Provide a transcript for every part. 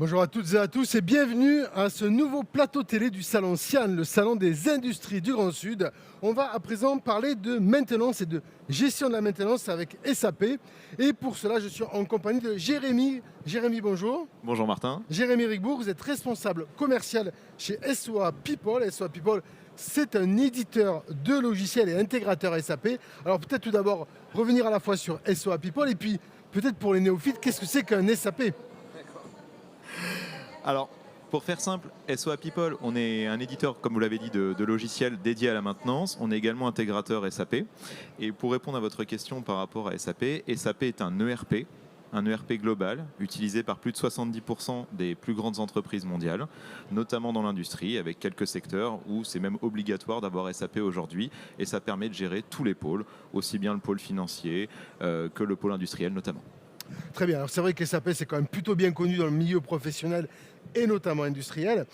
Bonjour à toutes et à tous et bienvenue à ce nouveau plateau télé du Salon Sian, le salon des industries du Grand Sud. On va à présent parler de maintenance et de gestion de la maintenance avec SAP. Et pour cela, je suis en compagnie de Jérémy. Jérémy, bonjour. Bonjour Martin. Jérémy Rigbourg, vous êtes responsable commercial chez SOA People. SOA People, c'est un éditeur de logiciels et intégrateur SAP. Alors peut-être tout d'abord revenir à la fois sur SOA People et puis peut-être pour les néophytes, qu'est-ce que c'est qu'un SAP ? Alors, pour faire simple, SOA People, on est un éditeur, comme vous l'avez dit, de logiciels dédiés à la maintenance. On est également intégrateur SAP. Et pour répondre à votre question par rapport à SAP, SAP est un ERP global, utilisé par plus de 70% des plus grandes entreprises mondiales, notamment dans l'industrie, avec quelques secteurs où c'est même obligatoire d'avoir SAP aujourd'hui. Et ça permet de gérer tous les pôles, aussi bien le pôle financier que le pôle industriel notamment. Très bien, alors c'est vrai que SAP c'est quand même plutôt bien connu dans le milieu professionnel et notamment industriel.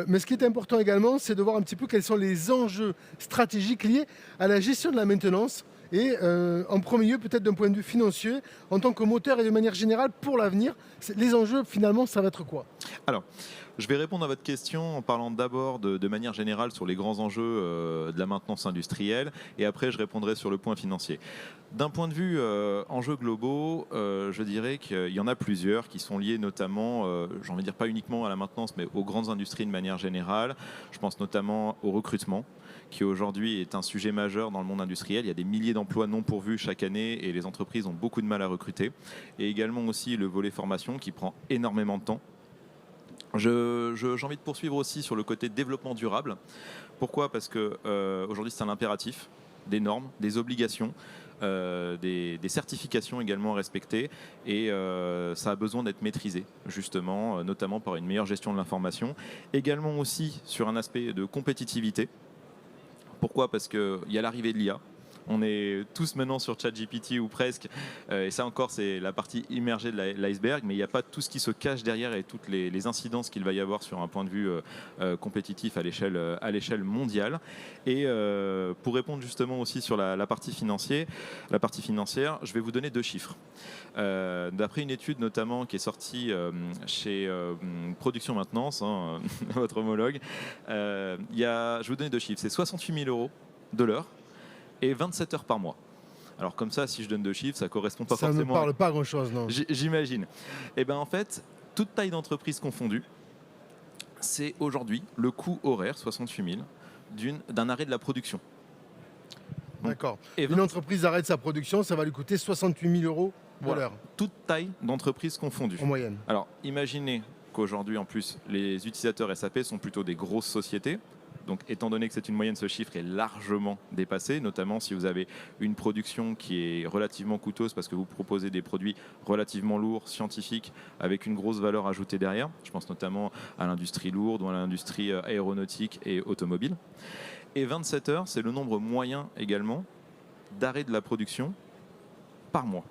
Mais ce qui est important également, c'est de voir un petit peu quels sont les enjeux stratégiques liés à la gestion de la maintenance et en premier lieu peut-être d'un point de vue financier, en tant que moteur et de manière générale pour l'avenir. Les enjeux finalement ça va être quoi ? Alors, je vais répondre à votre question en parlant d'abord de manière générale sur les grands enjeux de la maintenance industrielle et après je répondrai sur le point financier. D'un point de vue enjeux globaux, je dirais qu'il y en a plusieurs qui sont liés notamment, j'ai envie de dire pas uniquement à la maintenance, mais aux grandes industries de manière générale. Je pense notamment au recrutement, qui aujourd'hui est un sujet majeur dans le monde industriel. Il y a des milliers d'emplois non pourvus chaque année et les entreprises ont beaucoup de mal à recruter. Et également aussi le volet formation qui prend énormément de temps. J'ai envie de poursuivre aussi sur le côté développement durable. Pourquoi ? Parce qu'aujourd'hui c'est un impératif, des normes, des obligations. Des certifications également à respecter et ça a besoin d'être maîtrisé justement, notamment par une meilleure gestion de l'information. Également aussi sur un aspect de compétitivité. Pourquoi ? Parce qu'il y a l'arrivée de l'IA. On est tous maintenant sur ChatGPT ou presque, et ça encore c'est la partie immergée de l'iceberg, mais il n'y a pas tout ce qui se cache derrière et toutes les incidences qu'il va y avoir sur un point de vue compétitif à l'échelle mondiale. Et pour répondre justement aussi sur la partie financière, je vais vous donner deux chiffres. D'après une étude notamment qui est sortie chez Production Maintenance, votre homologue, je vais vous donner deux chiffres, c'est 68 000 euros de l'heure et 27 heures par mois. Alors comme ça, si je donne deux chiffres, ça correspond pas forcément... Ça ne parle pas grand-chose, non ? J'imagine. Et bien en fait, toute taille d'entreprise confondue, c'est aujourd'hui le coût horaire, 68 000, d'un arrêt de la production. D'accord. Une entreprise arrête sa production, ça va lui coûter 68 000 euros de l'heure. Toute taille d'entreprise confondue. En moyenne. Alors imaginez qu'aujourd'hui en plus, les utilisateurs SAP sont plutôt des grosses sociétés. Donc, étant donné que c'est une moyenne, ce chiffre est largement dépassé, notamment si vous avez une production qui est relativement coûteuse parce que vous proposez des produits relativement lourds, scientifiques, avec une grosse valeur ajoutée derrière. Je pense notamment à l'industrie lourde ou à l'industrie aéronautique et automobile. Et 27 heures, c'est le nombre moyen également d'arrêt de la production par mois.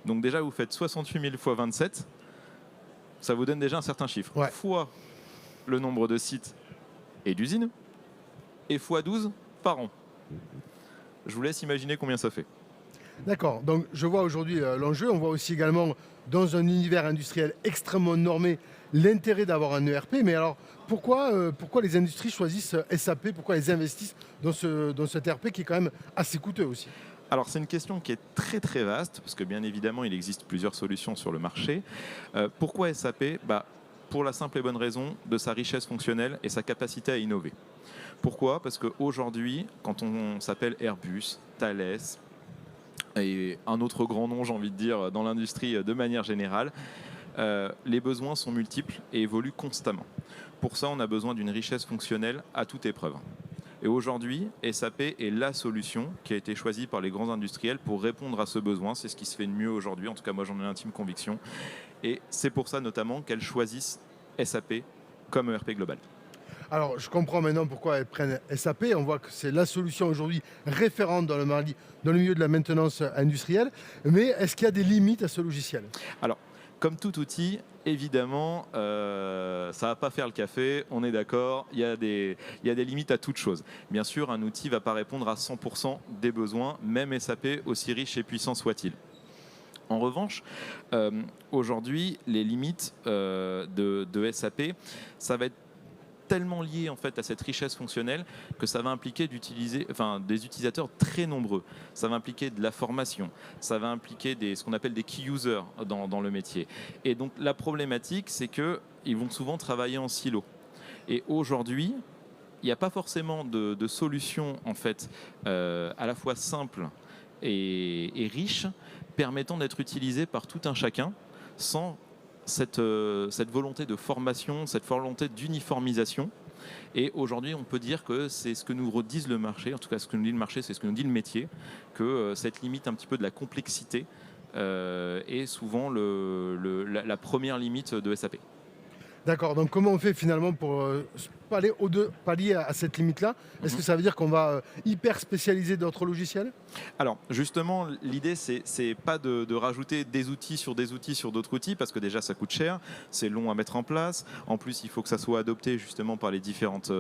Donc déjà, vous faites 68 000 fois 27, ça vous donne déjà un certain chiffre. Ouais. Fois le nombre de sites et d'usines, et x12 par an. Je vous laisse imaginer combien ça fait. D'accord, donc je vois aujourd'hui l'enjeu, on voit aussi également dans un univers industriel extrêmement normé l'intérêt d'avoir un ERP, mais alors pourquoi les industries choisissent SAP, pourquoi elles investissent dans cet ERP qui est quand même assez coûteux aussi ? Alors c'est une question qui est très très vaste, parce que bien évidemment il existe plusieurs solutions sur le marché. Pourquoi SAP ? Pour la simple et bonne raison de sa richesse fonctionnelle et sa capacité à innover. Pourquoi ? Parce qu'aujourd'hui, quand on s'appelle Airbus, Thales et un autre grand nom, j'ai envie de dire, dans l'industrie de manière générale, les besoins sont multiples et évoluent constamment. Pour ça, on a besoin d'une richesse fonctionnelle à toute épreuve. Et aujourd'hui, SAP est la solution qui a été choisie par les grands industriels pour répondre à ce besoin. C'est ce qui se fait de mieux aujourd'hui, en tout cas moi j'en ai l'intime conviction. Et c'est pour ça notamment qu'elles choisissent SAP comme ERP global. Alors je comprends maintenant pourquoi elles prennent SAP, on voit que c'est la solution aujourd'hui référente dans le milieu de la maintenance industrielle, mais est-ce qu'il y a des limites à ce logiciel ? Alors, comme tout outil, évidemment, ça ne va pas faire le café, on est d'accord, il y a des limites à toute chose. Bien sûr, un outil ne va pas répondre à 100% des besoins, même SAP, aussi riche et puissant soit-il. En revanche, aujourd'hui, les limites de SAP, ça va être tellement lié en fait à cette richesse fonctionnelle que ça va impliquer des utilisateurs très nombreux. Ça va impliquer de la formation, ça va impliquer ce qu'on appelle des key users dans le métier. Et donc la problématique, c'est qu'ils vont souvent travailler en silo. Et aujourd'hui, il n'y a pas forcément de solution en fait à la fois simple et riche permettant d'être utilisée par tout un chacun sans cette volonté de formation, cette volonté d'uniformisation. Et aujourd'hui, on peut dire que c'est ce que nous redise le marché, en tout cas ce que nous dit le marché, c'est ce que nous dit le métier, que cette limite un petit peu de la complexité est souvent la première limite de SAP. D'accord, donc comment on fait finalement pour pallier à cette limite-là? Est-ce que ça veut dire qu'on va hyper spécialiser d'autres logiciels? Alors justement, l'idée c'est pas de rajouter des outils sur d'autres outils parce que déjà ça coûte cher, c'est long à mettre en place. En plus, il faut que ça soit adopté justement par les différentes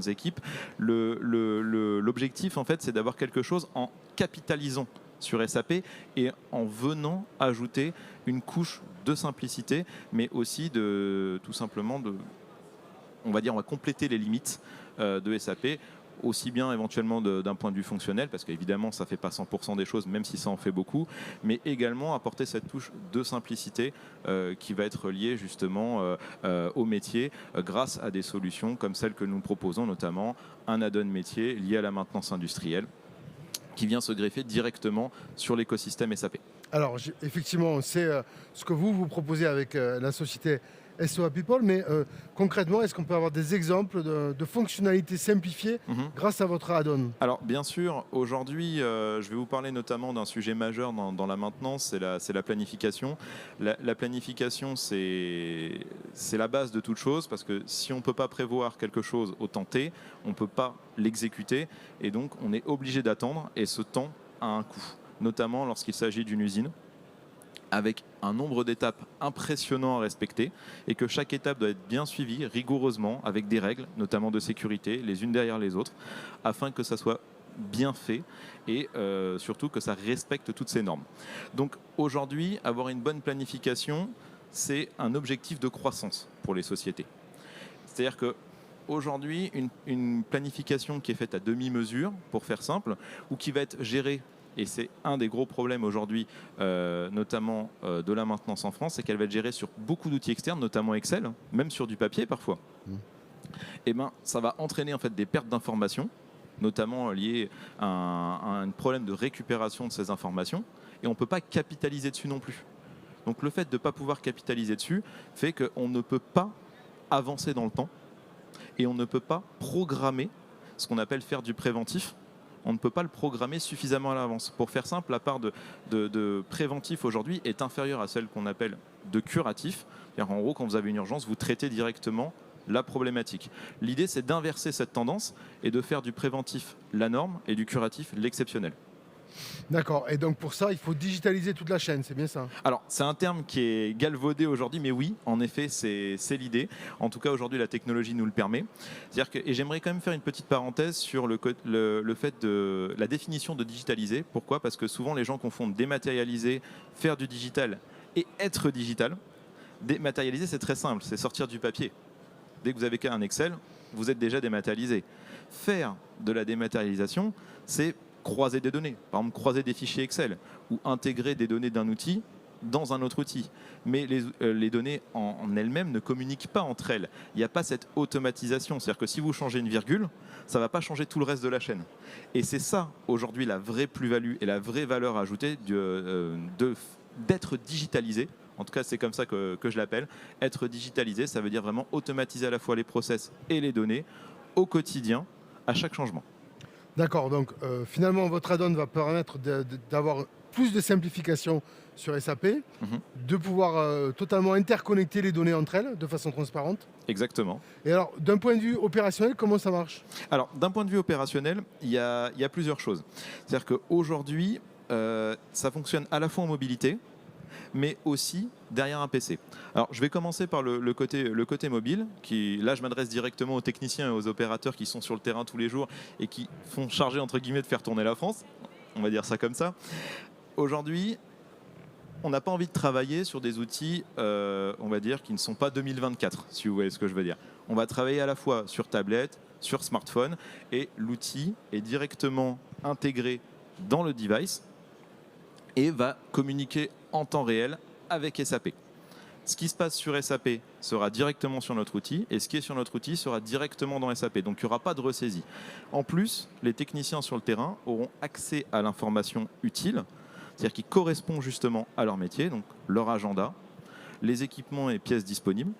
équipes. L'objectif en fait, c'est d'avoir quelque chose en capitalisant sur SAP et en venant ajouter une couche de simplicité, mais aussi tout simplement on va compléter les limites de SAP, aussi bien éventuellement d'un point de vue fonctionnel, parce qu'évidemment ça ne fait pas 100% des choses, même si ça en fait beaucoup, mais également apporter cette touche de simplicité qui va être liée justement au métier grâce à des solutions comme celles que nous proposons, notamment un add-on métier lié à la maintenance industrielle, qui vient se greffer directement sur l'écosystème SAP. Alors, effectivement, c'est ce que vous proposez avec la société SOA People, mais concrètement, est-ce qu'on peut avoir des exemples de fonctionnalités simplifiées grâce à votre add-on? Alors, bien sûr, aujourd'hui, je vais vous parler notamment d'un sujet majeur dans la maintenance, c'est la planification. La planification, c'est la base de toute chose, parce que si on ne peut pas prévoir quelque chose au temps T, on ne peut pas l'exécuter, et donc on est obligé d'attendre, et ce temps a un coût, notamment lorsqu'il s'agit d'une usine, avec un nombre d'étapes impressionnant à respecter et que chaque étape doit être bien suivie rigoureusement avec des règles, notamment de sécurité, les unes derrière les autres, afin que ça soit bien fait et surtout que ça respecte toutes ces normes. Donc aujourd'hui, avoir une bonne planification, c'est un objectif de croissance pour les sociétés. C'est-à-dire que aujourd'hui, une planification qui est faite à demi-mesure, pour faire simple, ou qui va être gérée, et c'est un des gros problèmes aujourd'hui, notamment de la maintenance en France, c'est qu'elle va être gérée sur beaucoup d'outils externes, notamment Excel, même sur du papier parfois. Et ben, ça va entraîner en fait des pertes d'informations, notamment liées à un problème de récupération de ces informations, et on ne peut pas capitaliser dessus non plus. Donc le fait de ne pas pouvoir capitaliser dessus fait qu'on ne peut pas avancer dans le temps, et on ne peut pas programmer ce qu'on appelle faire du préventif. On ne peut pas le programmer suffisamment à l'avance. Pour faire simple, la part de préventif aujourd'hui est inférieure à celle qu'on appelle de curatif. En gros, quand vous avez une urgence, vous traitez directement la problématique. L'idée, c'est d'inverser cette tendance et de faire du préventif la norme et du curatif l'exceptionnel. D'accord, et donc pour ça, il faut digitaliser toute la chaîne, c'est bien ça? Alors, c'est un terme qui est galvaudé aujourd'hui, mais oui, en effet, c'est l'idée. En tout cas, aujourd'hui, la technologie nous le permet. Et j'aimerais quand même faire une petite parenthèse sur le fait de la définition de digitaliser. Pourquoi? Parce que souvent, les gens confondent dématérialiser, faire du digital et être digital. Dématérialiser, c'est très simple, c'est sortir du papier. Dès que vous avez un Excel, vous êtes déjà dématérialisé. Faire de la dématérialisation, c'est croiser des données, par exemple croiser des fichiers Excel ou intégrer des données d'un outil dans un autre outil. Mais les données en elles-mêmes ne communiquent pas entre elles. Il n'y a pas cette automatisation. C'est-à-dire que si vous changez une virgule, ça ne va pas changer tout le reste de la chaîne. Et c'est ça, aujourd'hui, la vraie plus-value et la vraie valeur ajoutée d'être digitalisé. En tout cas, c'est comme ça que je l'appelle. Être digitalisé, ça veut dire vraiment automatiser à la fois les process et les données au quotidien, à chaque changement. D'accord, donc finalement, votre add-on va permettre d'avoir plus de simplification sur SAP, de pouvoir totalement interconnecter les données entre elles de façon transparente. Exactement. Et alors, d'un point de vue opérationnel, comment ça marche? Alors, d'un point de vue opérationnel, il y a plusieurs choses. C'est-à-dire qu'aujourd'hui, ça fonctionne à la fois en mobilité, mais aussi derrière un PC. Alors, je vais commencer par le côté mobile, là, je m'adresse directement aux techniciens et aux opérateurs qui sont sur le terrain tous les jours et qui font charger, entre guillemets, de faire tourner la France. On va dire ça comme ça. Aujourd'hui, on n'a pas envie de travailler sur des outils, on va dire, qui ne sont pas 2024, si vous voyez ce que je veux dire. On va travailler à la fois sur tablette, sur smartphone, et l'outil est directement intégré dans le device et va communiquer en temps réel avec SAP. Ce qui se passe sur SAP sera directement sur notre outil et ce qui est sur notre outil sera directement dans SAP. Donc il n'y aura pas de ressaisie. En plus, les techniciens sur le terrain auront accès à l'information utile, c'est-à-dire qui correspond justement à leur métier, donc leur agenda, les équipements et pièces disponibles,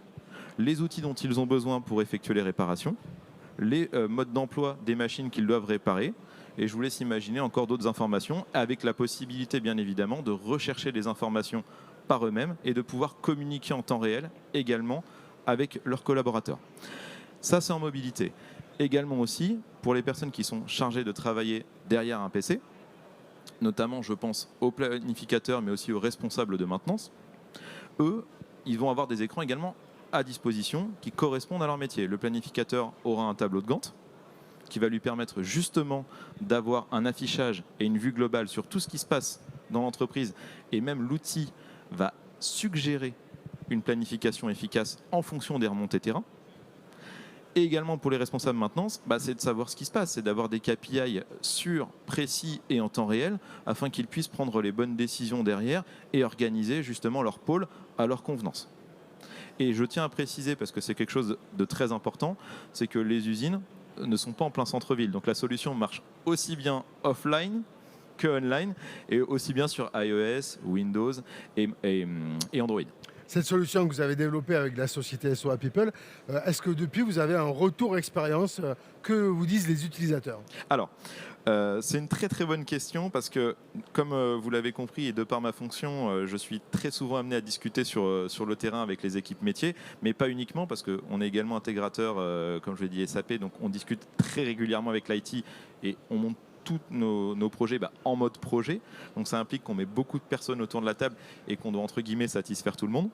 les outils dont ils ont besoin pour effectuer les réparations, les modes d'emploi des machines qu'ils doivent réparer. Et je vous laisse imaginer encore d'autres informations, avec la possibilité bien évidemment de rechercher les informations par eux-mêmes et de pouvoir communiquer en temps réel également avec leurs collaborateurs. Ça, c'est en mobilité. Également aussi, pour les personnes qui sont chargées de travailler derrière un PC, notamment je pense aux planificateurs mais aussi aux responsables de maintenance, eux, ils vont avoir des écrans également à disposition qui correspondent à leur métier. Le planificateur aura un tableau de Gantt qui va lui permettre justement d'avoir un affichage et une vue globale sur tout ce qui se passe dans l'entreprise, et même l'outil va suggérer une planification efficace en fonction des remontées terrain. Et également pour les responsables maintenance, c'est de savoir ce qui se passe, c'est d'avoir des KPI sûrs, précis et en temps réel, afin qu'ils puissent prendre les bonnes décisions derrière et organiser justement leur pôle à leur convenance. Et je tiens à préciser, parce que c'est quelque chose de très important, c'est que les usines ne sont pas en plein centre-ville. Donc la solution marche aussi bien offline que online, et aussi bien sur iOS, Windows et Android. Cette solution que vous avez développée avec la société SOA People, est-ce que depuis vous avez un retour expérience que vous disent les utilisateurs? Alors, c'est une très très bonne question parce que, comme vous l'avez compris et de par ma fonction, je suis très souvent amené à discuter sur le terrain avec les équipes métiers, mais pas uniquement parce qu'on est également intégrateur, comme je l'ai dit, SAP, donc on discute très régulièrement avec l'IT et on monte tous nos projets en mode projet. Donc ça implique qu'on met beaucoup de personnes autour de la table et qu'on doit entre guillemets satisfaire tout le monde.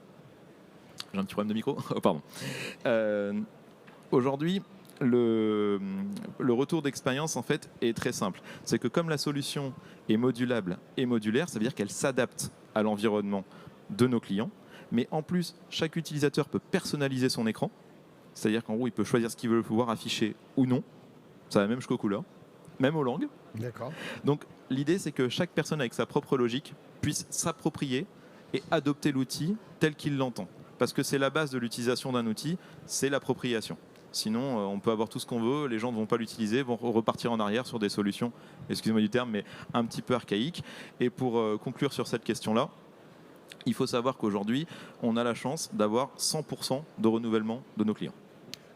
J'ai un petit problème de micro. Oh, pardon. Aujourd'hui, le retour d'expérience en fait est très simple. C'est que comme la solution est modulable et modulaire, ça veut dire qu'elle s'adapte à l'environnement de nos clients. Mais en plus, chaque utilisateur peut personnaliser son écran. C'est-à-dire qu'en gros, il peut choisir ce qu'il veut pouvoir afficher ou non. Ça va même jusqu'aux couleurs, même aux langues. D'accord. Donc l'idée, c'est que chaque personne avec sa propre logique puisse s'approprier et adopter l'outil tel qu'il l'entend. Parce que c'est la base de l'utilisation d'un outil, c'est l'appropriation. Sinon, on peut avoir tout ce qu'on veut, les gens ne vont pas l'utiliser, vont repartir en arrière sur des solutions, excusez-moi du terme, mais un petit peu archaïques. Et pour conclure sur cette question-là, il faut savoir qu'aujourd'hui, on a la chance d'avoir 100% de renouvellement de nos clients.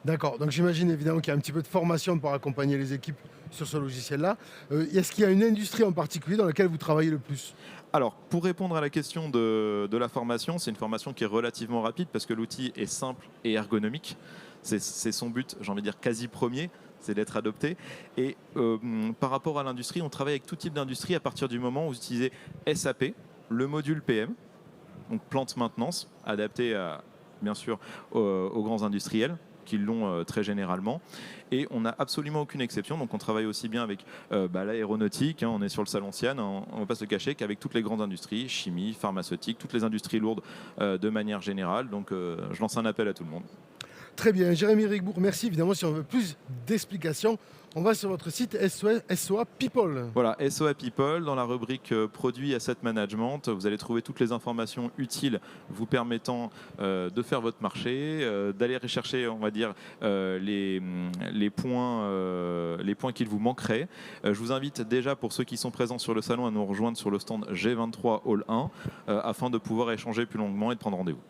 D'accord, donc j'imagine évidemment qu'il y a un petit peu de formation pour accompagner les équipes sur ce logiciel-là. Est-ce qu'il y a une industrie en particulier dans laquelle vous travaillez le plus? Alors, pour répondre à la question de la formation, c'est une formation qui est relativement rapide parce que l'outil est simple et ergonomique. C'est son but, j'ai envie de dire quasi premier, c'est d'être adopté. Et par rapport à l'industrie, on travaille avec tout type d'industrie à partir du moment où vous utilisez SAP, le module PM, donc plante maintenance, adapté bien sûr aux grands industriels qui l'ont très généralement. Et on n'a absolument aucune exception. Donc on travaille aussi bien avec l'aéronautique, on est sur le salon Sian, on ne va pas se le cacher, qu'avec toutes les grandes industries, chimie, pharmaceutique, toutes les industries lourdes de manière générale. Donc je lance un appel à tout le monde. Très bien, Jérémy Rigbourg, merci. Évidemment, si on veut plus d'explications, on va sur votre site SOA People. Voilà, SOA People, dans la rubrique Produits Asset Management, vous allez trouver toutes les informations utiles vous permettant de faire votre marché, d'aller rechercher, on va dire, les points qu'il vous manquerait. Je vous invite déjà, pour ceux qui sont présents sur le salon, à nous rejoindre sur le stand G23 Hall 1 afin de pouvoir échanger plus longuement et de prendre rendez-vous.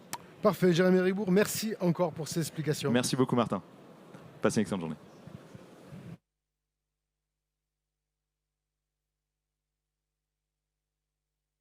Parfait, Jérémy Rigbourg, merci encore pour ces explications. Merci beaucoup, Martin. Passez une excellente journée.